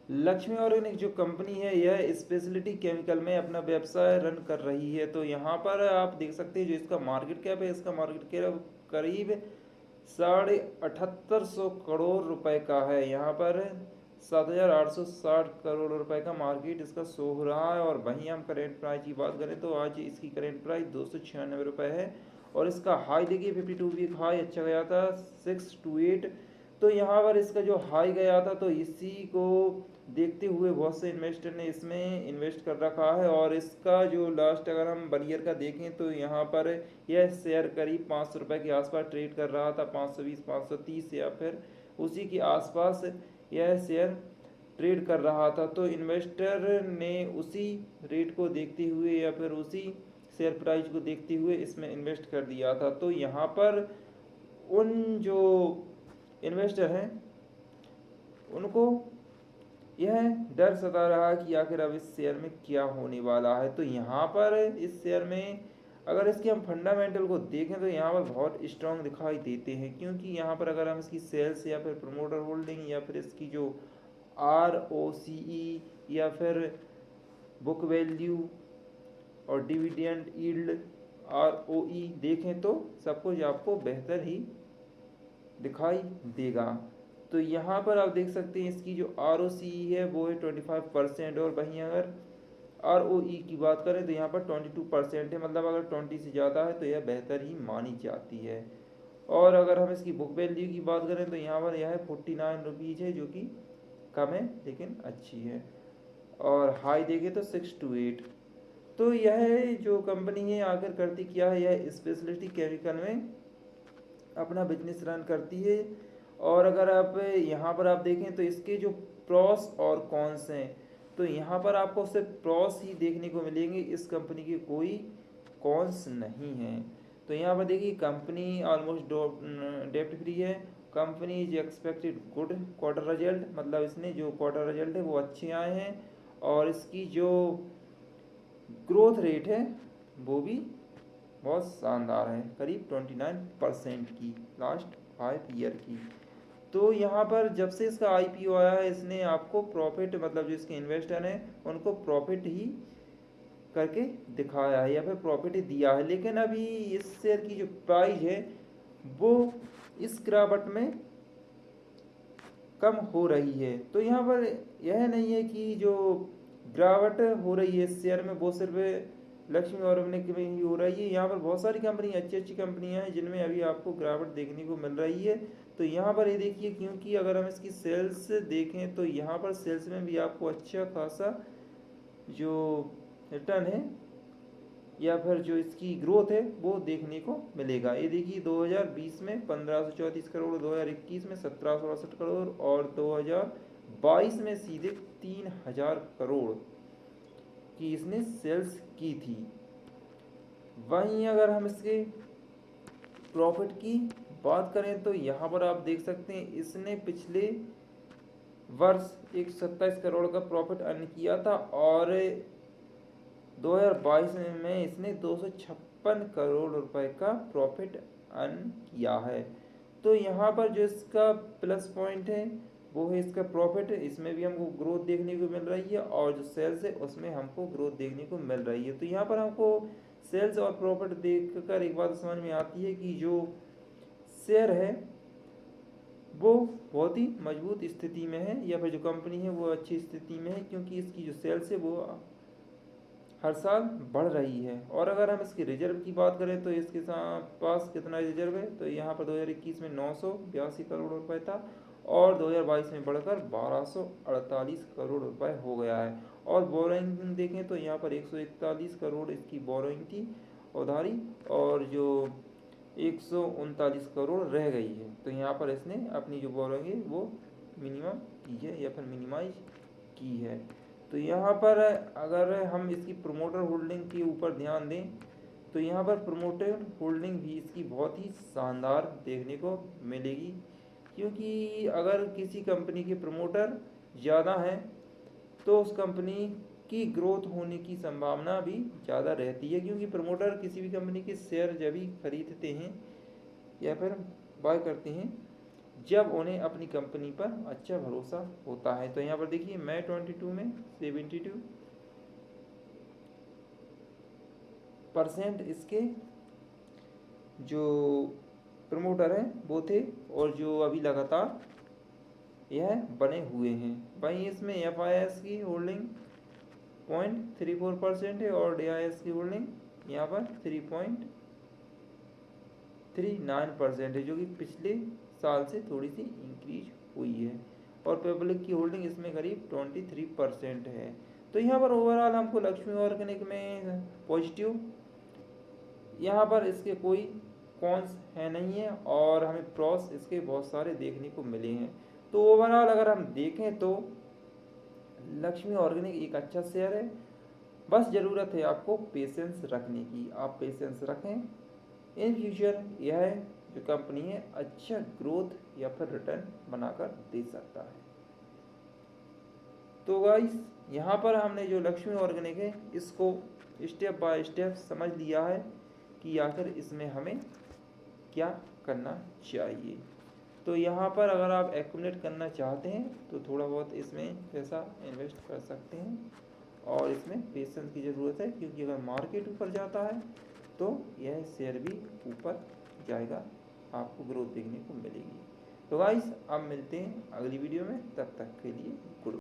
Lakshmi organic जो company है यह स्पेशलिटी केमिकल में अपना व्यवसाय रन कर रही है। तो यहाँ पर आप देख सकते हैं जो इसका मार्केट कैप है, इसका मार्केट कैप करीब 78,500 करोड़ रुपए का है। यहाँ पर 7,860 करोड़ रुपए का मार्केट इसका शो हो रहा है। और वहीं हम करेंट प्राइस की बात करें तो आज इसकी करेंट प्राइस 296 रुपये है। और इसका हाई देखिए 52 वीक हाई अच्छा गया था 628। तो यहाँ पर इसका जो हाई गया था तो इसी को देखते हुए बहुत से इन्वेस्टर ने इसमें इन्वेस्ट कर रखा है। और इसका जो लास्ट अगर हम 1 ईयर का देखें तो यहाँ पर यह शेयर करीब 500 रुपये के आसपास ट्रेड कर रहा था, 520 530 या फिर उसी के आसपास यह शेयर ट्रेड कर रहा था। तो इन्वेस्टर ने उसी रेट को देखते हुए या फिर उसी शेयर प्राइस को देखते हुए इसमें इन्वेस्ट कर दिया था। तो यहाँ पर उन जो इन्वेस्टर हैं उनको यह डर सता रहा है कि आखिर अब इस शेयर में क्या होने वाला है। तो यहाँ पर इस शेयर में अगर इसके हम फंडामेंटल को देखें तो यहाँ पर बहुत स्ट्रांग दिखाई देते हैं, क्योंकि यहाँ पर अगर हम इसकी सेल्स या फिर प्रमोटर होल्डिंग या फिर इसकी जो ROCE या फिर बुक वैल्यू और डिविडेंड यील्ड ROE देखें तो सब कुछ आपको बेहतर ही दिखाई देगा। तो यहाँ पर आप देख सकते हैं इसकी जो ROCE है वो है 25%। और वहीं अगर ROE की बात करें तो यहाँ पर 22% है, मतलब अगर 20 से ज़्यादा है तो यह बेहतर ही मानी जाती है। और अगर हम इसकी बुक वैल्यू की बात करें तो यहाँ पर यह 49 रुपीज़ है, जो कि कम है लेकिन अच्छी है। और हाई देखें तो 628। तो यह जो कंपनी है आखिर करती क्या है, यह स्पेशलिटी केमिकल में अपना बिजनेस रन करती है। और अगर आप यहाँ पर आप देखें तो इसके जो प्रॉस और कॉन्स हैं तो यहाँ पर आपको सिर्फ प्रॉस ही देखने को मिलेंगे, इस कंपनी के कोई कॉन्स नहीं हैं। तो यहाँ पर देखिए कंपनी ऑलमोस्ट डेप्ट फ्री है। Company is expected good quarter result, मतलब इसने जो क्वार्टर रिजल्ट है वो अच्छे आए हैं। और इसकी जो ग्रोथ रेट है वो भी बहुत शानदार है, करीब 29% की लास्ट 5 ईयर की। तो यहाँ पर जब से इसका IPO आया है इसने आपको प्रॉफिट, मतलब जो इसके इन्वेस्टर हैं उनको प्रॉफिट ही करके दिखाया है या फिर प्रॉफिट ही दिया है। लेकिन अभी इस शेयर की जो प्राइस है वो इस गिरावट में कम हो रही है। तो यहाँ पर यह नहीं है कि जो गिरावट हो रही है इस शेयर में वो सिर्फ लक्ष्मी ऑर्गेनिक में ही हो रही है। यहाँ पर बहुत सारी कंपनी अच्छी अच्छी कंपनियां हैं जिनमें अभी आपको गिरावट देखने को मिल रही है। तो यहाँ पर ये देखिए, क्योंकि अगर हम इसकी सेल्स देखें तो यहाँ पर सेल्स में भी आपको अच्छा खासा जो रिटर्न है या फिर जो इसकी ग्रोथ है वो देखने को मिलेगा। ये देखिए 2020 में 1534 करोड़, 2021 में 1768 करोड़ और 2022 में सीधे 3000 करोड़ की इसने सेल्स की थी। वहीं अगर हम इसके प्रॉफिट की बात करें तो यहाँ पर आप देख सकते हैं इसने पिछले वर्ष 127 करोड़ का प्रॉफिट अर्न किया था और 2022 में इसने 256 करोड़ रुपए का प्रॉफिट अर्न किया है। तो यहाँ पर जो इसका प्लस पॉइंट है वो है इसका प्रॉफिट, इसमें भी हमको ग्रोथ देखने को मिल रही है और जो सेल्स है उसमें हमको ग्रोथ देखने को मिल रही है। तो यहाँ पर हमको सेल्स और प्रॉफिट देखकर एक बात समझ में आती है कि जो शेयर है वो बहुत ही मजबूत स्थिति में है या फिर जो कंपनी है वो अच्छी स्थिति में है, क्योंकि इसकी जो सेल्स है वो हर साल बढ़ रही है। और अगर हम इसके रिजर्व की बात करें तो इसके पास कितना रिजर्व है, तो यहाँ पर 2021 में 982 करोड़ रुपए था और 2022 में बढ़कर 1248 करोड़ रुपए हो गया है। और बोरोइंग देखें तो यहाँ पर 141 करोड़ इसकी बोरोइंग थी उधारी और जो 139 करोड़ रह गई है। तो यहाँ पर इसने अपनी जो बोरोइंग है वो मिनिमम की है या फिर मिनिमाइज की है। तो यहाँ पर अगर हम इसकी प्रोमोटर होल्डिंग के ऊपर ध्यान दें तो यहाँ पर प्रोमोटर होल्डिंग भी इसकी बहुत ही शानदार देखने को मिलेगी, क्योंकि अगर किसी कंपनी के प्रमोटर ज़्यादा हैं तो उस कंपनी की ग्रोथ होने की संभावना भी ज़्यादा रहती है, क्योंकि प्रमोटर किसी भी कंपनी के शेयर जब भी खरीदते हैं या फिर बाय करते हैं जब उन्हें अपनी कंपनी पर अच्छा भरोसा होता है। तो यहाँ पर देखिए मई 22 में 72% इसके जो प्रमोटर हैं वो थे, और जो अभी लगातार यह बने हुए हैं। वहीं इसमें FIS की होल्डिंग 0.34% है और DIS की होल्डिंग यहाँ पर 3.39% है, जो कि पिछले साल से थोड़ी सी इंक्रीज हुई है। और पब्लिक की होल्डिंग इसमें करीब 23% है। तो यहाँ पर ओवरऑल हमको लक्ष्मी ऑर्गेनिक में पॉजिटिव, यहाँ पर इसके कोई कॉन्स है नहीं है, और हमें प्रॉस इसके बहुत सारे देखने को मिले हैं। तो ओवरऑल अगर हम देखें तो लक्ष्मी ऑर्गेनिक एक अच्छा शेयर है। बस ज़रूरत है आपको पेशेंस रखने की, आप पेशेंस रखें। इन फ्यूचर यह जो कंपनी है अच्छा ग्रोथ या फिर रिटर्न बनाकर दे सकता है। तो गाइस यहाँ पर हमने जो लक्ष्मी ऑर्गेनिक है इसको स्टेप बाय स्टेप समझ लिया है कि आखिर इसमें हमें क्या करना चाहिए। तो यहाँ पर अगर आप एक्यूमुलेट करना चाहते हैं तो थोड़ा बहुत इसमें पैसा इन्वेस्ट कर सकते हैं, और इसमें पेशेंस की ज़रूरत है, क्योंकि अगर मार्केट ऊपर जाता है तो यह शेयर भी ऊपर जाएगा, आपको ग्रोथ देखने को मिलेगी। तो गाइस अब मिलते हैं अगली वीडियो में, तब तक के लिए गुड।